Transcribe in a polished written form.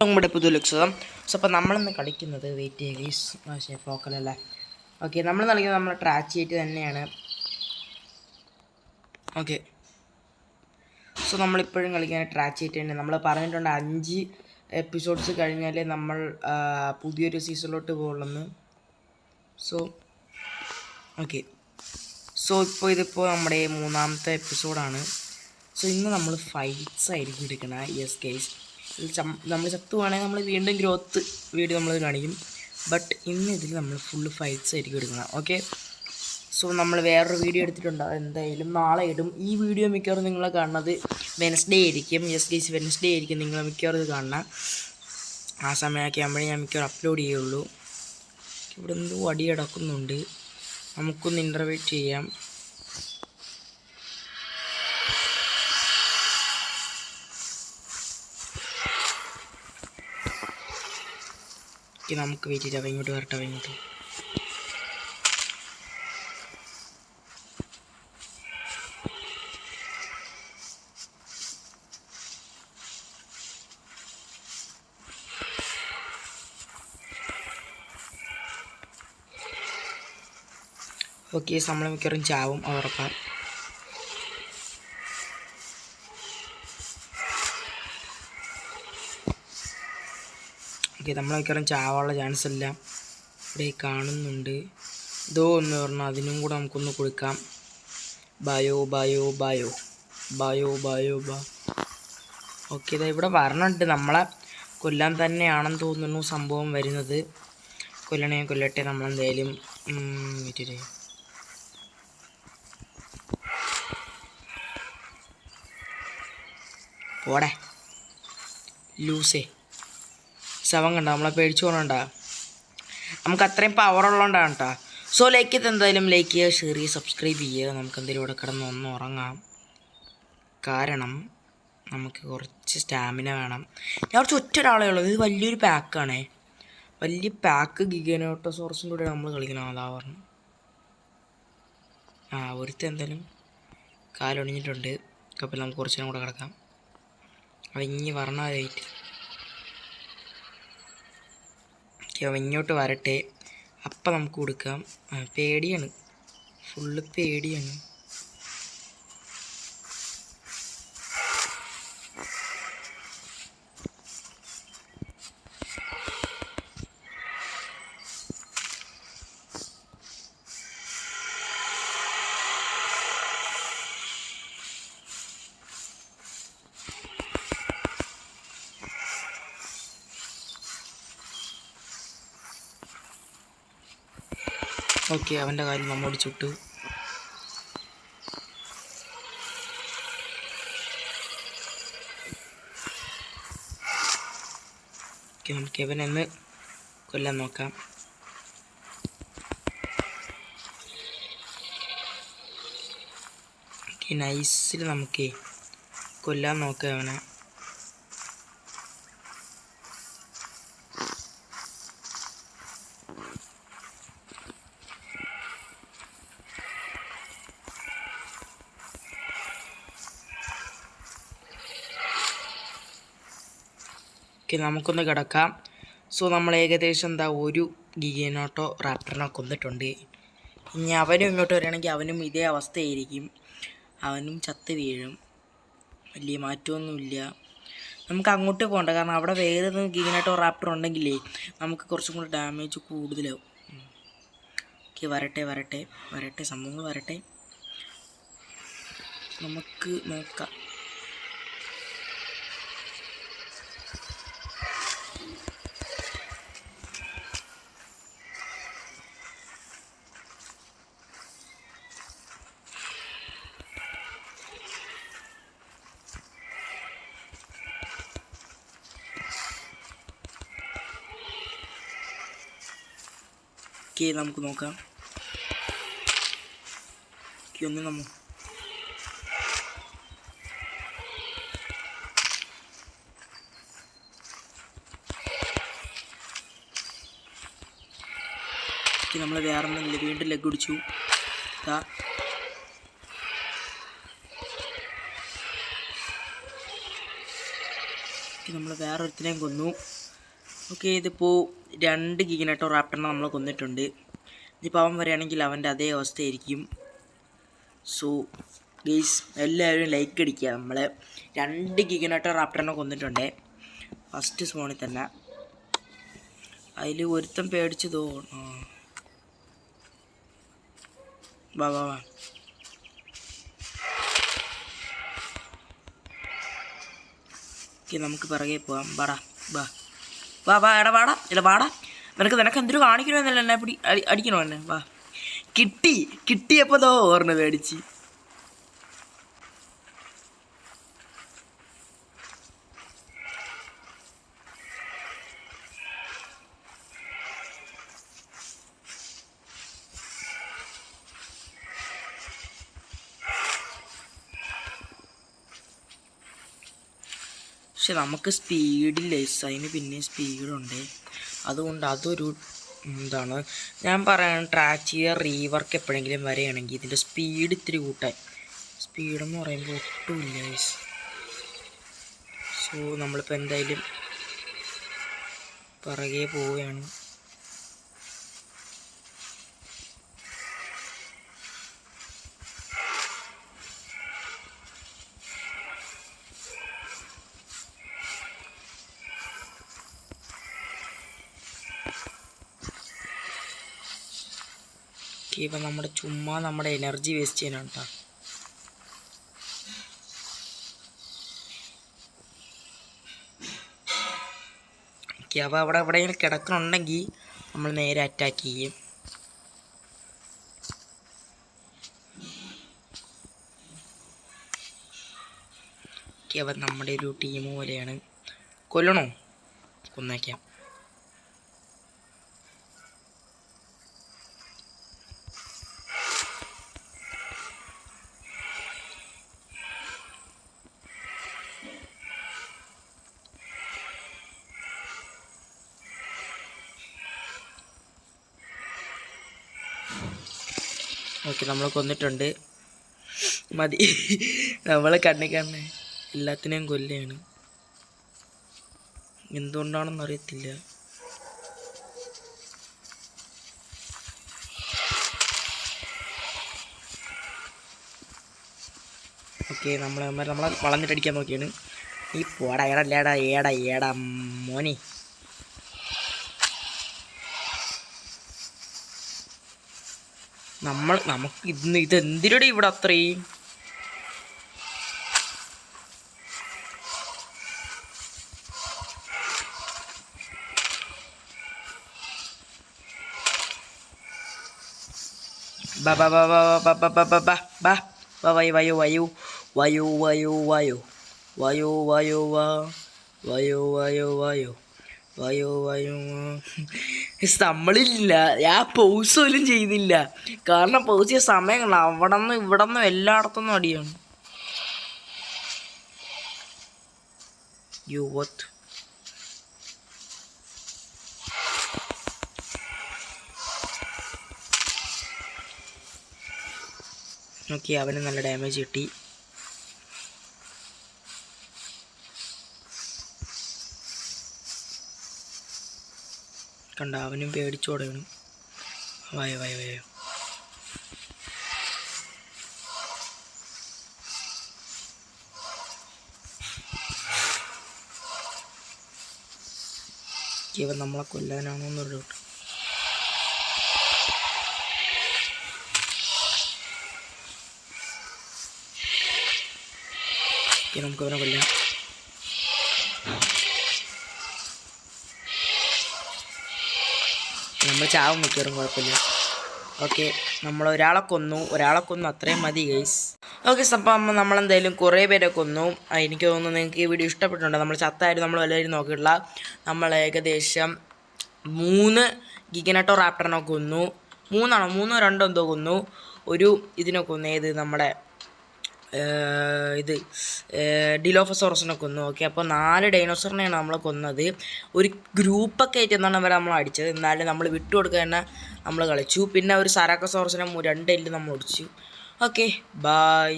നമ്മുടെ പുതിയ ലക്ഷ്യം. സോ അപ്പോൾ നമ്മളിന്ന് കളിക്കുന്നത് വെയിറ്റ് ചെയ്യുക പക്ഷേ ഫ്ലോക്കലല്ലേ. ഓക്കെ, നമ്മൾ കളിക്കുന്നത് നമ്മൾ ട്രാക്ക് ചെയ്തിട്ട് തന്നെയാണ്. ഓക്കെ, സോ നമ്മളിപ്പോഴും കളിക്കാൻ ട്രാക്ക് ചെയ്തിട്ട് തന്നെ. നമ്മൾ പറഞ്ഞിട്ടുണ്ട് 5 എപ്പിസോഡ്സ് കഴിഞ്ഞാലേ നമ്മൾ പുതിയൊരു സീസണിലോട്ട് പോകുള്ളൂ. സോ ഓക്കെ, സോ ഇതിപ്പോൾ നമ്മുടെ 3ാമത്തെ എപ്പിസോഡാണ്. സോ ഇന്ന് നമ്മൾ ഫൈറ്റ്സ് ആയിരിക്കും എടുക്കണം. യെസ് ഗൈസ്, നമ്മൾ ചത്തുവാണെങ്കിൽ നമ്മൾ വീണ്ടും ഗ്രോത്ത് വീഡിയോ നമ്മൾ കാണിക്കും. ബട്ട് ഇന്ന് ഇതിൽ നമ്മൾ ഫുള്ള് ഫൈറ്റ്സ് ആയിരിക്കും എടുക്കണം. ഓക്കെ, സോ നമ്മൾ വേറൊരു വീഡിയോ എടുത്തിട്ടുണ്ട്, എന്തായാലും നാളെ ഇടും. ഈ വീഡിയോ മിക്കവാറും നിങ്ങൾ കാണുന്നത് വെനസ്ഡേ ആയിരിക്കും. യെസ് ഗൈസ്, വെനസ്ഡേ ആയിരിക്കും നിങ്ങൾ മിക്കവാറും ഇത് കാണണം. ആ സമയമൊക്കെ ആകുമ്പോഴേ ഞാൻ മിക്കവാറും അപ്ലോഡ് ചെയ്യുള്ളൂ. ഇവിടെ എന്തോ അടി കിടക്കുന്നുണ്ട്, നമുക്കൊന്ന് ഇൻ്റർവ്യൂറ്റ് ചെയ്യാം. നമുക്ക് വെയിറ്റ് ചെയ്താൽ ഇങ്ങോട്ട് വരട്ടെ. ഇങ്ങോട്ട് ഓക്കെ, നമ്മൾ മിക്കവാറും ചാവും, ഉറപ്പാണ്. ഓക്കെ, നമ്മൾ മിക്കവാറും ചാവാനുള്ള ചാൻസ് എല്ലാം ഇവിടെ കാണുന്നുണ്ട്. ഇതോ എന്ന് പറഞ്ഞാൽ അതിനും കൂടെ നമുക്കൊന്ന് കൊടുക്കാം. Bio bio bio bio bio ബ ഓക്കെ, ഇതാ ഇവിടെ പറഞ്ഞിട്ട് നമ്മളെ കൊല്ലാൻ തന്നെയാണെന്ന് തോന്നുന്നു സംഭവം വരുന്നത്. കൊല്ലണേ കൊല്ലട്ടെ, നമ്മളെന്തായാലും വിറ്റിട്ടേ. പോടെ ലൂസേ ശവം കണ്ട, നമ്മളെ പേടിച്ചു പോകണണ്ട. നമുക്ക് അത്രയും പവർ ഉള്ളതുകൊണ്ടാണ് കേട്ടോ. സോ ലൈക്ക് ചെയ്ത് എന്തായാലും ലൈക്ക് ചെയ്യുക, ഷെയർ ചെയ്യുക, സബ്സ്ക്രൈബ് ചെയ്യുക. നമുക്ക് എന്തെങ്കിലും ഇവിടെ കിടന്ന് ഒന്ന് ഉറങ്ങാം. കാരണം നമുക്ക് കുറച്ച് സ്റ്റാമിന വേണം. ഞാൻ കുറച്ച് ഒറ്റൊരാളേ ഉള്ളൂ. ഇത് വലിയൊരു പാക്കാണേ, വലിയ പാക്ക്. ഗിഗനോട്ടോസോറസിൻ്റെ കൂടെ നമ്മൾ കളിക്കണം. അതാ പറഞ്ഞു. ഒരുത്ത എന്തായാലും കാലൊടിഞ്ഞിട്ടുണ്ട്. അപ്പോൾ നമുക്ക് കുറച്ചു നേരം കൂടെ കിടക്കാം. അവ ഇനി പറഞ്ഞാലായിട്ട് അവ ഇങ്ങോട്ട് വരട്ടെ, അപ്പം നമുക്ക് കൊടുക്കാം. പേടിയാണ്, ഫുള്ള് പേടിയാണ്. ഓക്കെ, അവൻ്റെ കാര്യം നമ്മോട് ചുട്ടു. ഓക്കെ, നമുക്ക് ഇവനെന്ന് കൊല്ലാൻ നോക്കാം. ഓക്കെ, നൈസിൽ നമുക്ക് കൊല്ലാൻ നോക്കാം അവനെ. ഓക്കെ, നമുക്കൊന്ന് കിടക്കാം. സോ നമ്മൾ ഏകദേശം ഒരു ഗിഗനോട്ടോ റാപ്റ്ററിനെ കൊന്നിട്ടുണ്ട്. ഇനി അവനും ഇങ്ങോട്ട് വരികയാണെങ്കിൽ അവനും ഇതേ അവസ്ഥയായിരിക്കും, അവനും ചത്ത് വീഴും. വലിയ മാറ്റമൊന്നുമില്ല. നമുക്ക് അങ്ങോട്ട് പോകണ്ട, കാരണം അവിടെ വേറെ ഗിഗനോട്ടോ റാപ്റ്റർ ഉണ്ടെങ്കിലേ നമുക്ക് കുറച്ചും കൂടി ഡാമേജ് കൂടുതലാവും. ഓക്കെ, വരട്ടെ വരട്ടെ വരട്ടെ, സംഭവങ്ങൾ വരട്ടെ, നമുക്ക് നോക്കാം. ഓക്കെ, നമുക്ക് നോക്കാം. ഒന്ന് ഓക്കെ, നമ്മൾ വേറെ ഒന്നുമില്ല, വീണ്ടും ലെഗ് പിടിച്ചു. നമ്മൾ വേറൊരുത്തിനെയും കൊന്നു. ഓക്കെ, ഇതിപ്പോൾ 2 ഗിഗനട്ടോറാപ്റ്ററിനെ നമ്മൾ കൊന്നിട്ടുണ്ട്. ഇനിയിപ്പോൾ അവൻ വരികയാണെങ്കിൽ അവൻ്റെ അതേ അവസ്ഥയായിരിക്കും. സോ ഗൈസ്, എല്ലാവരും ലൈക്ക് അടിക്കുക. നമ്മൾ 2 ഗിഗനട്ടോറാപ്റ്ററിനെ കൊന്നിട്ടുണ്ട് ഫസ്റ്റ് സ്പോണിൽ തന്നെ. അതിൽ ഒരുത്തൻ പേടിച്ച് തോന്നും. വാ വാ വാ. ഓക്കെ, നമുക്ക് പിറകെ പോവാം. വാടാ വാ വാ വാ. എടാ വാടാ. ഇല്ല വാടാ. നിനക്ക് എന്തൊരു കാണിക്കണമെന്നല്ല എന്നെ അടിക്കണോ എന്നെ? വാ. കിട്ടിയപ്പോൾ ഓർമ്മ പേടിച്ച്. പക്ഷെ നമുക്ക് സ്പീഡില്ല, അതിന് പിന്നെ സ്പീഡുണ്ട്. അതുകൊണ്ട് അതൊരു എന്താണ് ഞാൻ പറയാൻ ട്രാക്ക് ചെയ്യുക. റീവർക്ക് എപ്പോഴെങ്കിലും വരികയാണെങ്കിൽ ഇതിൻ്റെ സ്പീഡ് ഇത്തിരി കൂട്ടാൻ. സ്പീഡെന്ന് പറയുമ്പോൾ ഒട്ടുമില്ല. സോ നമ്മളിപ്പോൾ എന്തായാലും പിറകെ പോവുകയാണ്. ഇപ്പം നമ്മുടെ എനർജി വേസ്റ്റ് ചെയ്യാനാണ് കേട്ടോ. ഓക്കെ, അപ്പോൾ അവിടെ എവിടെയെങ്കിലും കിടക്കണുണ്ടെങ്കിൽ നമ്മൾ നേരെ അറ്റാക്ക് ചെയ്യും. ഓക്കെ, അപ്പം നമ്മുടെ ഒരു ടീം പോലെയാണ്. കൊല്ലണോ? കൊന്നേക്കാം. ഓക്കെ, നമ്മൾ കൊന്നിട്ടുണ്ട്. മതി. നമ്മൾ കണ്ണേ എല്ലാത്തിനെയും കൊല്ലുകയാണ്. എന്തുകൊണ്ടാണെന്ന് അറിയത്തില്ല. ഓക്കെ, നമ്മളെ വളഞ്ഞിട്ടടിക്കാൻ നോക്കിയാണ്. ഈ പോടാ ഏടാ മോനെ. നമുക്ക് ഇതെന്തിനോടെ ഇവിടെ അത്രയും നമ്മളില്ല. ഞാൻ പൗസ് പോലും ചെയ്യുന്നില്ല. കാരണം പൗസ് ചെയ്യാൻ സമയങ്ങൾ അവിടെ നിന്ന് ഇവിടെ നിന്നും എല്ലായിടത്തുനിന്നും അടിയാണ്. ഓക്കെ, അവന് നല്ല ഡാമേജ് കിട്ടി. കണ്ട, അവനും പേടിച്ചോടെയാണ്. വായോ. ഇവൻ നമ്മളെ കൊല്ലാനാണോ എന്നൊരു ഡൗട്ട്. നമുക്ക് അവനെ കൊല്ലാം. നമ്മൾ ചാവും മിക്കവാറും, കുഴപ്പമില്ല. ഓക്കെ, നമ്മൾ ഒരാളെ കൊന്നു അത്രയും മതി ഗൈസ്. ഓക്കെ, അപ്പം നമ്മളെന്തായാലും കുറേ പേരെ കൊന്നു. എനിക്ക് തോന്നുന്നു നിങ്ങൾക്ക് ഈ വീഡിയോ ഇഷ്ടപ്പെട്ടിട്ടുണ്ട്. നമ്മൾ ചത്തായാലും നമ്മൾ എല്ലാവരും നോക്കിയിട്ടില്ല. നമ്മൾ ഏകദേശം 3 ഗിഗനട്ടോറാപ്റ്ററിനെ കൊന്നു. 3 2 എന്തോ കൊന്നു. ഒരു ഇതിനെ കൊന്നു, ഏത് നമ്മുടെ ഡിലോഫസോറസിനെ കൊന്നു. ഓക്കെ, അപ്പോൾ 4 ഡൈനോസറിനെയാണ് നമ്മൾ കൊന്നത്. ഒരു ഗ്രൂപ്പൊക്കെ ആയിട്ട് എന്നാണ് അവരെ നമ്മൾ അടിച്ചത്. എന്നാലും നമ്മൾ വിട്ടുകൊടുക്കുക തന്നെ നമ്മൾ കളിച്ചു. പിന്നെ ഒരു സരാക്കസോറസിനെ 2 എല്ല് നമ്മൾ ഒടിച്ചു. Okay, by.